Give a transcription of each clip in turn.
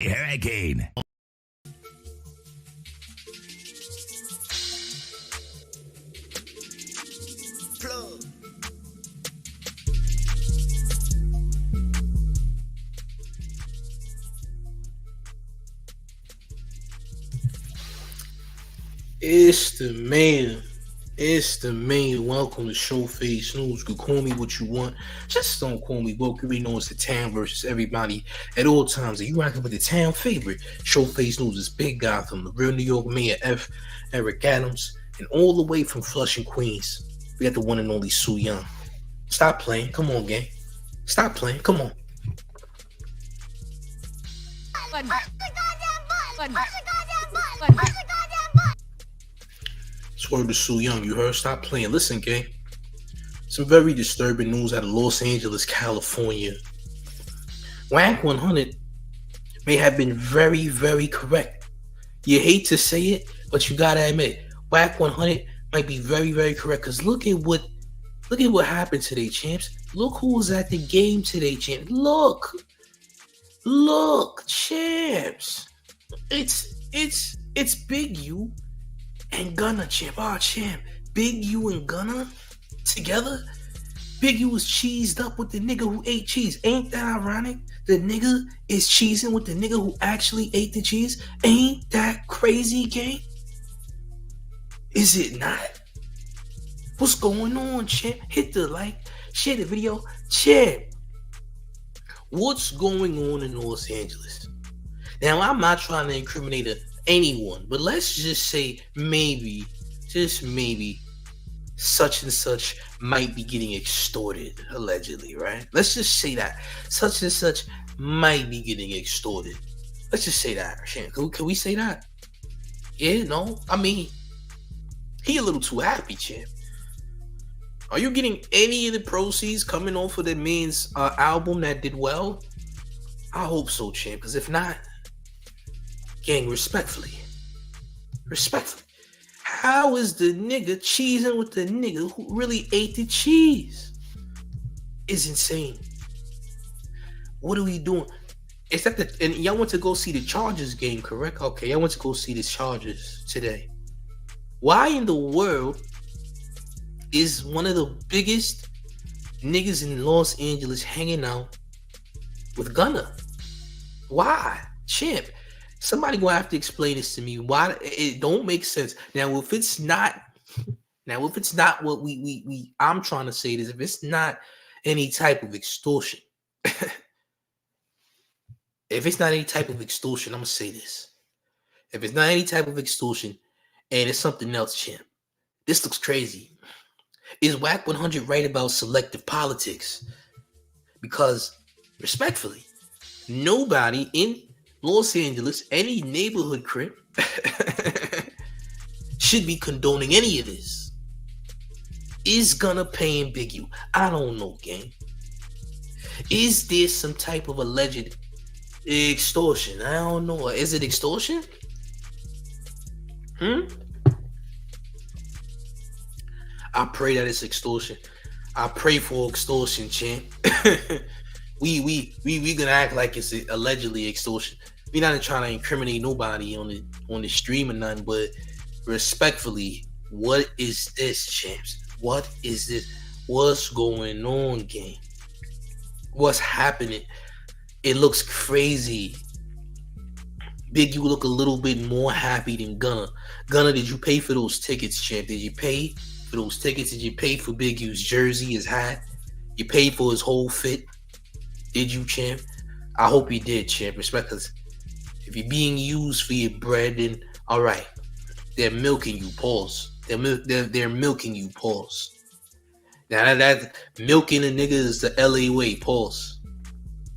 Hurricane. It's the man. It's the man. Welcome to Showface News. You can call me what you want. Just don't call me woke. You already know it's the town versus everybody at all times. And you rocking with the town favorite. Showface News is Big Guy from the real New York Mayor F. Eric Adams. And all the way from Flushing, Queens, we got the one and only Sue Young. Stop playing. Come on, gang. Stop playing. Come on. Word to Sue Young, you heard? Stop playing. Listen, gang. Some very disturbing news out of Los Angeles, California. Wack 100 may have been very, very correct. You hate to say it, but you gotta admit, Wack 100 might be very, very correct. Cause look at what happened today, champs. Look who was at the game today, champs. Look, champs. It's Big U and Gunna, champ. Oh, champ. Big U and Gunna together. Big U was cheesed up with the nigga who ate cheese. Ain't that ironic? The nigga is cheesing with the nigga who actually ate the cheese. Ain't that crazy, gang? Is it not? What's going on, champ? Hit the like, share the video, champ. What's going on in Los Angeles? Now, I'm not trying to incriminate anyone, but let's just say maybe, just maybe, such and such might be getting extorted, allegedly, right? Let's just say that such and such might be getting extorted. Let's just say that. Can we say that? Yeah, no? I mean, he a little too happy, champ. Are you getting any of the proceeds coming off of that man's album that did well? I hope so, champ, because if not, gang, respectfully, how is the nigga cheesing with the nigga who really ate the cheese? It's insane. What are we doing? Is that and y'all went to go see the Chargers game, correct? Okay, y'all went to go see the Chargers today. Why in the world is one of the biggest niggas in Los Angeles hanging out with Gunna? Why? Champ. Somebody gonna have to explain this to me. Why it don't make sense. Now, if it's not what I'm trying to say is if it's not any type of extortion, if it's not any type of extortion, I'm gonna say this. If it's not any type of extortion and it's something else, champ, this looks crazy. Is Wack 100 right about selective politics? Because respectfully, nobody in Los Angeles, any neighborhood crib, should be condoning any of this. Is Gunna paying Big U? I don't know, gang. Is there some type of alleged extortion? I don't know. Is it extortion? I pray that it's extortion. I pray for extortion, champ. We gonna act like it's allegedly extortion. We not trying to incriminate nobody on the stream or nothing, but respectfully, what is this, champs? What is this? What's going on, gang? What's happening? It looks crazy. Big U look a little bit more happy than Gunna. Gunna, did you pay for those tickets, champ? Did you pay for those tickets? Did you pay for Big U's jersey, his hat? You paid for his whole fit? Did you, champ? I hope you did, champ. Respect, because if you're being used for your bread, then all right, they're milking you. Pause. They're milking you. Pause. Now that milking a nigga is the LA way. Pause.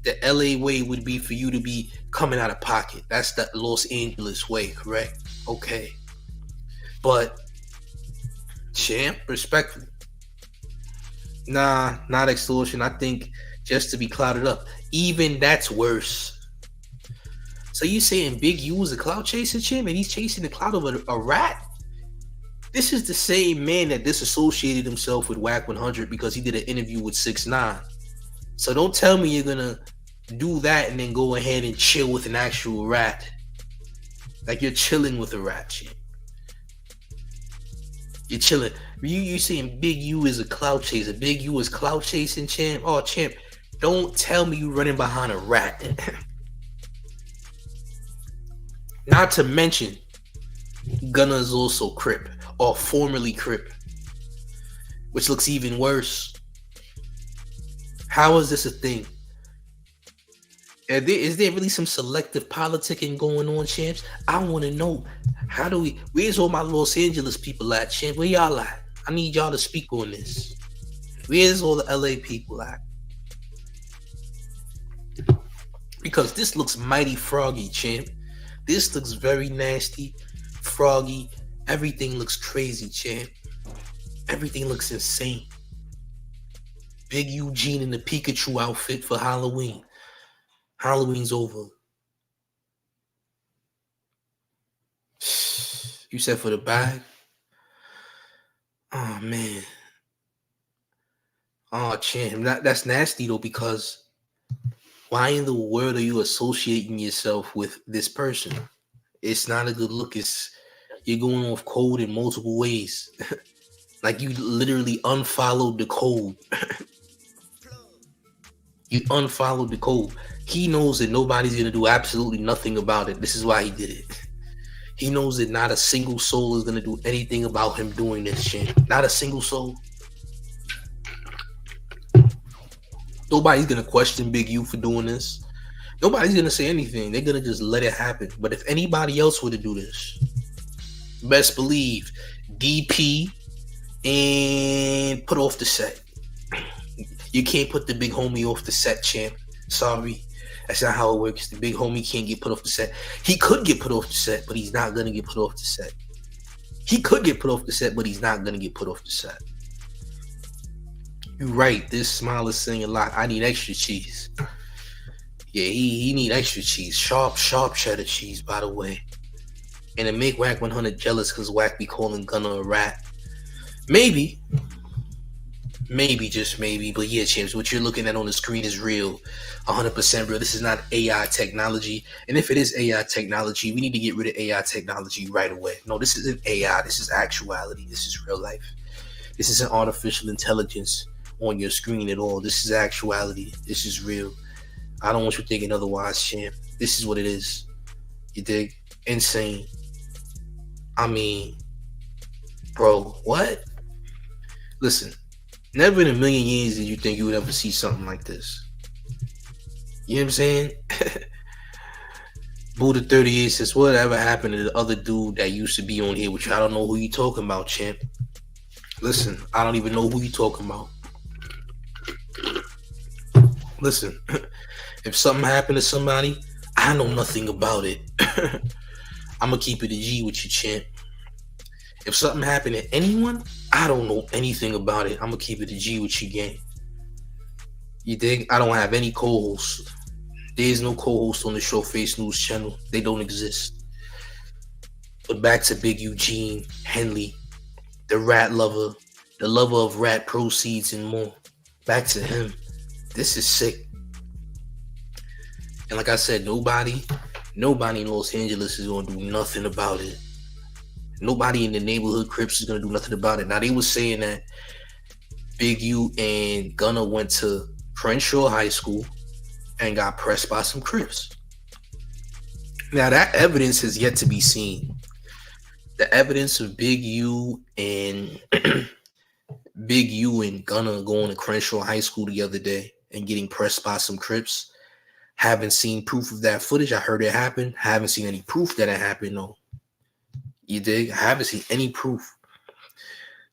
The LA way would be for you to be coming out of pocket. That's the Los Angeles way, correct? Okay, but champ, respectfully, nah, not extortion. I think just to be clouded up. Even that's worse. So you saying Big U was a clout chaser, champ, and he's chasing the clout of a rat? This is the same man that disassociated himself with Wack 100 because he did an interview with 6ix9ine. So don't tell me you're gonna do that and then go ahead and chill with an actual rat. Like you're chilling with a rat, champ. You're chilling. You saying Big U is a clout chaser. Big U is clout chasing, champ. Oh, champ, don't tell me you running behind a rat. Not to mention, Gunna is also Crip, or formerly Crip, which looks even worse. How is this a thing? Is there really some selective politicking going on, champs? I want to know. Where's all my Los Angeles people at, champ? Where y'all at? I need y'all to speak on this. Where's all the LA people at? Because this looks mighty froggy, champ. This looks very nasty, froggy. Everything looks crazy, champ. Everything looks insane. Big Eugene in the Pikachu outfit for Halloween. Halloween's over. You said for the bag? Oh, man. Oh, champ. That's nasty, though, because why in the world are you associating yourself with this person? It's not a good look. You're going off code in multiple ways. Like you literally unfollowed the code. You unfollowed the code. He knows that nobody's going to do absolutely nothing about it. This is why he did it. He knows that not a single soul is going to do anything about him doing this shit. Not a single soul. Nobody's going to question Big U for doing this. Nobody's going to say anything. They're going to just let it happen. But if anybody else were to do this, best believe DP and put off the set. You can't put the big homie off the set, champ. Sorry. That's not how it works. The big homie can't get put off the set. He could get put off the set, but he's not going to get put off the set. He could get put off the set, but he's not going to get put off the set. You're right. This smile is saying a lot. I need extra cheese. Yeah, he need extra cheese. Sharp cheddar cheese, by the way. And to make Wack 100 jealous because Wack be calling Gunna a rat. Maybe, just maybe. But yeah, champs, what you're looking at on the screen is real. 100% real. This is not AI technology. And if it is AI technology, we need to get rid of AI technology right away. No, this isn't AI. This is actuality. This is real life. This isn't artificial intelligence on your screen at all. This is actuality. This is real. I don't want you thinking otherwise, champ. This is what it is. You dig? Insane. I mean, bro, what? Listen, never in a million years did you think you would ever see something like this. You know what I'm saying? Buddha 38 says, whatever happened to the other dude that used to be on here, which I don't know who you talking about, champ. Listen, I don't even know who you talking about. Listen, if something happened to somebody, I know nothing about it. I'm going to keep it a G with you, champ. If something happened to anyone, I don't know anything about it. I'm going to keep it a G with you, gang. You think? I don't have any co-hosts. There's no co-host on the Showface News channel. They don't exist. But back to Big Eugene Henley, the rat lover, the lover of rat proceeds and more. Back to him. This is sick. And like I said, nobody in Los Angeles is going to do nothing about it. Nobody in the neighborhood Crips is going to do nothing about it. Now, they were saying that Big U and Gunna went to Crenshaw High School and got pressed by some Crips. Now, that evidence has yet to be seen. The evidence of Big U and Gunna going to Crenshaw High School the other day and getting pressed by some Crips. Haven't seen proof of that footage. I heard it happen. Haven't seen any proof that it happened, though. You dig? I haven't seen any proof.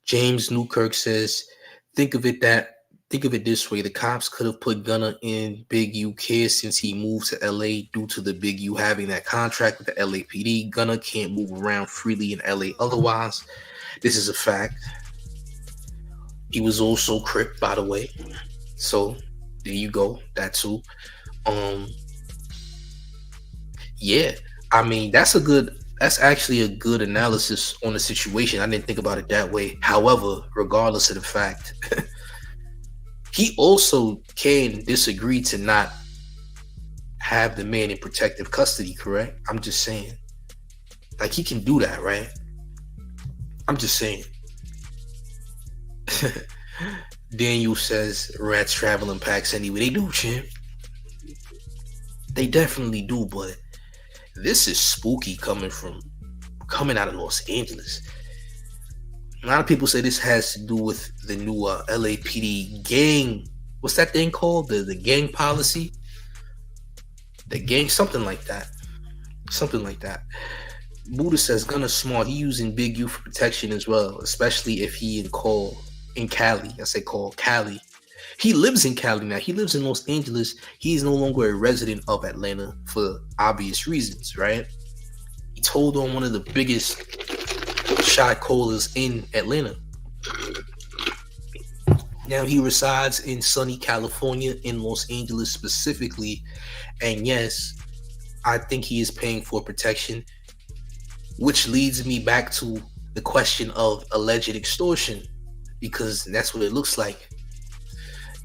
James Newkirk says, think of it this way. The cops could have put Gunna in Big U care since he moved to LA due to the Big U having that contract with the LAPD. Gunna can't move around freely in LA otherwise. This is a fact. He was also Crip, by the way. So there you go. That too. Yeah. I mean, that's actually a good analysis on the situation. I didn't think about it that way. However, regardless of the fact, he also can disagree to not have the man in protective custody, correct? I'm just saying. Like, he can do that, right? I'm just saying. Daniel says rats travel in packs anyway. They do, champ. They definitely do, but this is spooky coming out of Los Angeles. A lot of people say this has to do with the new LAPD gang. What's that thing called? The gang policy? The gang, something like that. Something like that. Buddha says Gunna smart. He using Big U for protection as well, especially if he in Cali. I say Cali. He lives in Cali now. He lives in Los Angeles. He is no longer a resident of Atlanta for obvious reasons, right? He told on one of the biggest shot callers in Atlanta. Now he resides in sunny California, in Los Angeles specifically. And yes, I think he is paying for protection, which leads me back to the question of alleged extortion, because that's what it looks like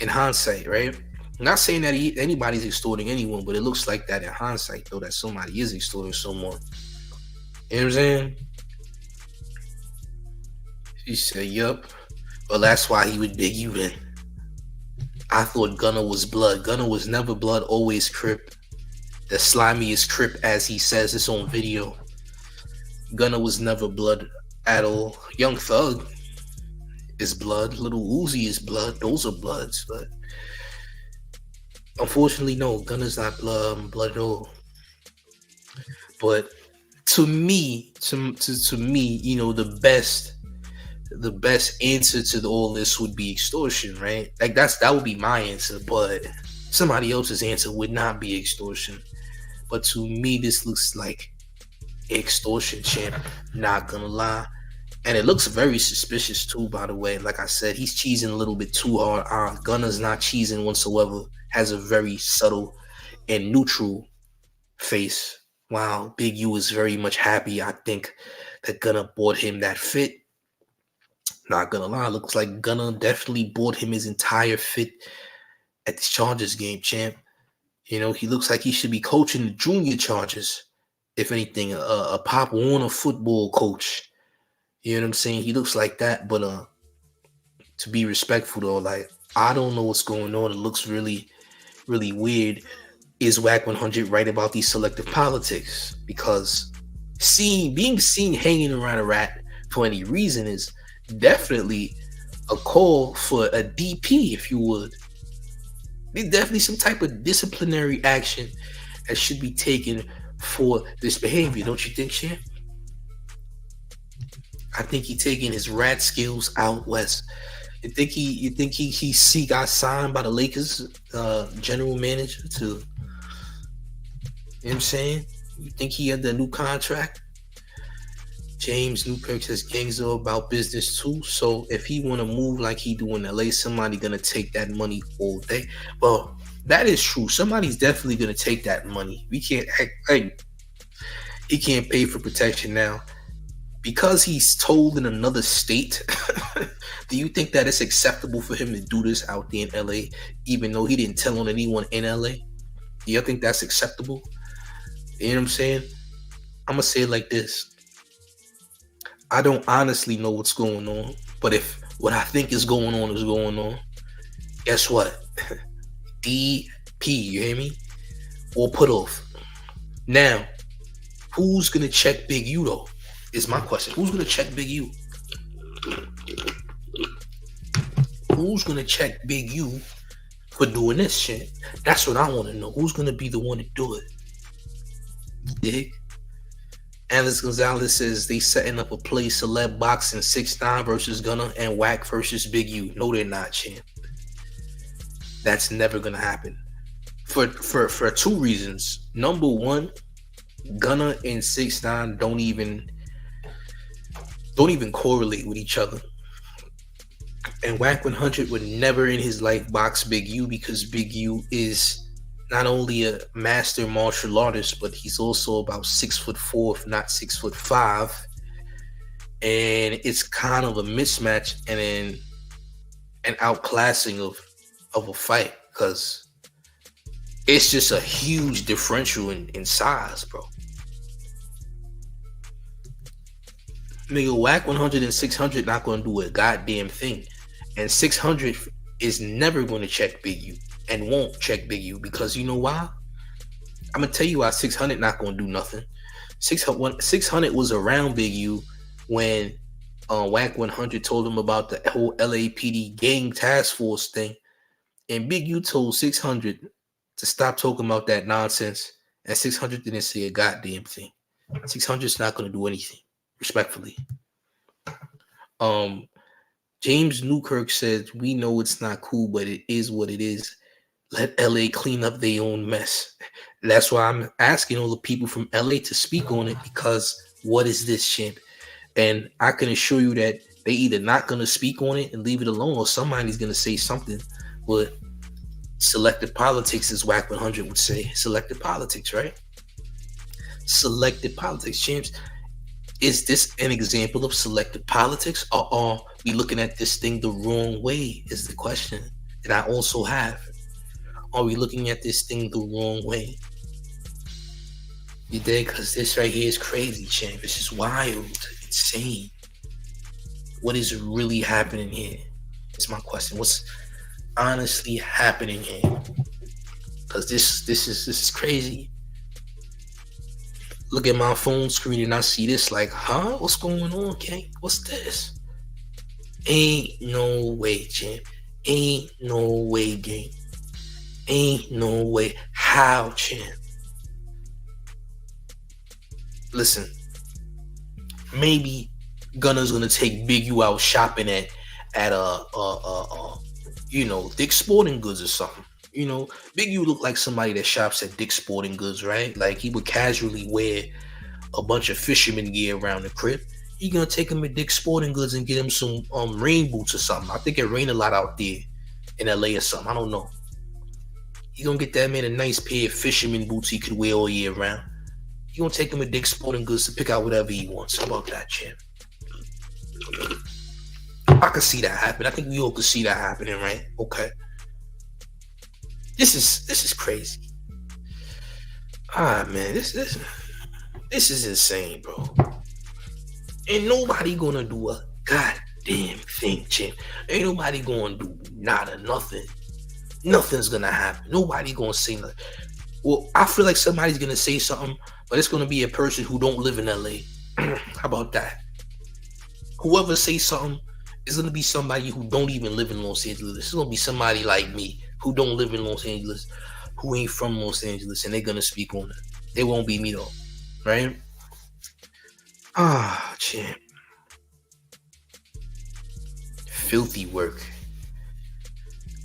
in hindsight, right? I'm not saying that anybody's extorting anyone, but it looks like that in hindsight, though, that somebody is extorting someone. You know what I'm saying? He said, yup. Well, that's why he would dig you in. I thought Gunna was blood. Gunna was never blood, always Crip. The slimiest Crip, as he says this on video. Gunna was never blood at all. Young Thug is blood. Little Uzi is blood. Those are bloods, but unfortunately, no, Gunna's not blood at all. But to me, you know, the best answer to all this would be extortion, right? Like that would be my answer, but somebody else's answer would not be extortion. But to me, this looks like extortion, champ. Not gonna lie. And it looks very suspicious too, by the way. Like I said, he's cheesing a little bit too hard. Gunna's not cheesing whatsoever. Has a very subtle and neutral face. Wow, Big U is very much happy. I think that Gunna bought him that fit. Not gonna lie, looks like Gunna definitely bought him his entire fit at the Chargers game, champ. You know, he looks like he should be coaching the junior Chargers. If anything, a Pop Warner football coach. You know what I'm saying? He looks like that, but to be respectful though, like, I don't know what's going on. It looks really, really weird. Is Wack 100 right about these selective politics? Because being seen hanging around a rat for any reason is definitely a call for a DP, if you would. There's definitely some type of disciplinary action that should be taken for this behavior, don't you think, champ? I think he taking his rat skills out west. You think he got signed by the Lakers general manager to, you know what I'm saying? You think he had the new contract? James Newkirk says gangs are about business too. So if he want to move like he do in LA, somebody gonna take that money all day. Well, that is true. Somebody's definitely gonna take that money. We can't he can't pay for protection now. Because he's told in another state, do you think that it's acceptable for him to do this out there in LA, even though he didn't tell on anyone in LA? Do you think that's acceptable? You know what I'm saying? I'm going to say it like this. I don't honestly know what's going on, but if what I think is going on, guess what? DP, you hear me? Or put off. Now, who's going to check Big U though? Is my question. Who's going to check Big U? Who's going to check Big U for doing this shit? That's what I want to know. Who's going to be the one to do it? Dig? Alex Gonzalez says they setting up a play celeb boxing 6ix9ine versus Gunna and Wack versus Big U. No, they're not, champ. That's never going to happen. For two reasons. Number one, Gunna and 6ix9ine don't even correlate with each other. And Wack 100 would never in his life box Big U, because Big U is not only a master martial artist, but he's also about 6'4", if not 6'5". And it's kind of a mismatch and an outclassing of a fight, because It's just a huge differential in size, bro. Nigga, Wack 100 and 600 not gonna do a goddamn thing. And 600 is never gonna check Big U and won't check Big U because you know why? I'm gonna tell you why 600 not gonna do nothing. 600 was around Big U when Wack 100 told him about the whole LAPD gang task force thing. And Big U told 600 to stop talking about that nonsense. And 600 didn't say a goddamn thing. 600's not gonna do anything, respectfully. James Newkirk says, we know it's not cool, but it is what it is. Let LA clean up their own mess. That's why I'm asking all the people from LA to speak on it, because what is this shit? And I can assure you that they either not going to speak on it and leave it alone, or somebody's going to say something. But selective politics, as Wack 100 would say. Selective politics, right? Selective politics, James. Is this an example of selective politics, or are we looking at this thing the wrong way is the question that I also have. Are we looking at this thing the wrong way? You dig? Because this right here is crazy, champ. This is wild, insane. What is really happening here? That's my question. What's honestly happening here? Because this is crazy. Look at my phone screen and I see this like, huh? What's going on, King? What's this? Ain't no way, champ. Ain't no way, gang. Ain't no way. How, champ? Listen, maybe Gunna's gonna take Big U out shopping at Dick's Sporting Goods or something. You know, Big U look like somebody that shops at Dick's Sporting Goods, right? Like he would casually wear a bunch of fisherman gear around the crib. You gonna take him to Dick's Sporting Goods and get him some rain boots or something. I think it rained a lot out there in LA or something. I don't know. You gonna get that man a nice pair of fisherman boots he could wear all year round. You gonna take him to Dick's Sporting Goods to pick out whatever he wants. How about that, champ? I could see that happen. I think we all could see that happening, right? Okay. This is crazy. Man, this is insane, bro. Ain't nobody gonna do a goddamn thing, champ. Ain't nobody gonna do nothing. Nothing's gonna happen. Nobody gonna say nothing. Well, I feel like somebody's gonna say something, but it's gonna be a person who don't live in LA. How about that? Whoever says something is gonna be somebody who don't even live in Los Angeles. It's gonna be somebody like me who don't live in Los Angeles, who ain't from Los Angeles, and they're gonna speak on it. It won't be me though, right? Champ. Filthy work.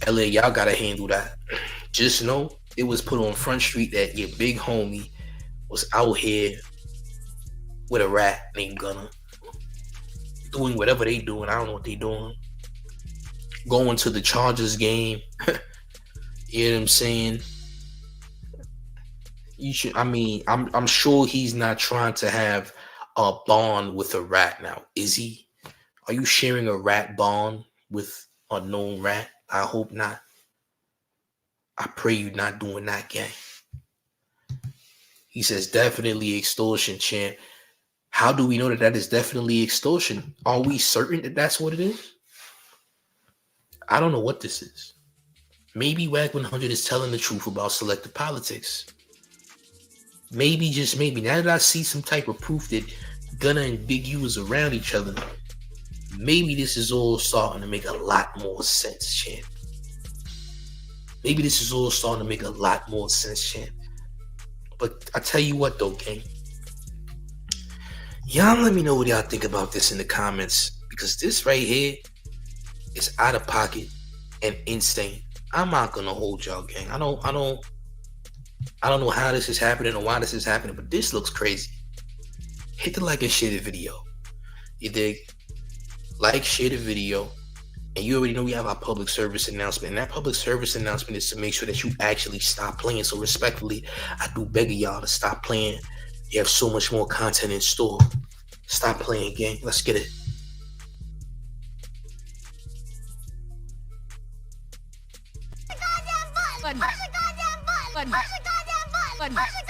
LA, y'all gotta handle that. Just know it was put on Front Street that your big homie was out here with a rat named Gunna, doing whatever they doing. I don't know what they doing. Going to the Chargers game. You know what I'm saying? You should. I mean, I'm sure he's not trying to have a bond with a rat now, is he? Are you sharing a rat bond with a known rat? I hope not. I pray you're not doing that, gang. He says definitely extortion, champ. How do we know that is definitely extortion? Are we certain that that's what it is? I don't know what this is. Maybe Wack 100 is telling the truth about selective politics. Maybe, just maybe, now that I see some type of proof that Gunna and Big U is around each other, maybe this is all starting to make a lot more sense, champ. Maybe this is all starting to make a lot more sense, champ. But I tell you what, though, gang. Y'all let me know what y'all think about this in the comments, because this right here is out of pocket and insane. I'm not gonna hold y'all, gang. I don't know how this is happening or why this is happening, but this looks crazy. Hit the like and share the video. You dig? Like, share the video. And you already know we have our public service announcement. And that public service announcement is to make sure that you actually stop playing. So respectfully, I do beg of y'all to stop playing. You have so much more content in store. Stop playing, gang. Let's get it. Push the goddamn button. Push the goddamn button. Push the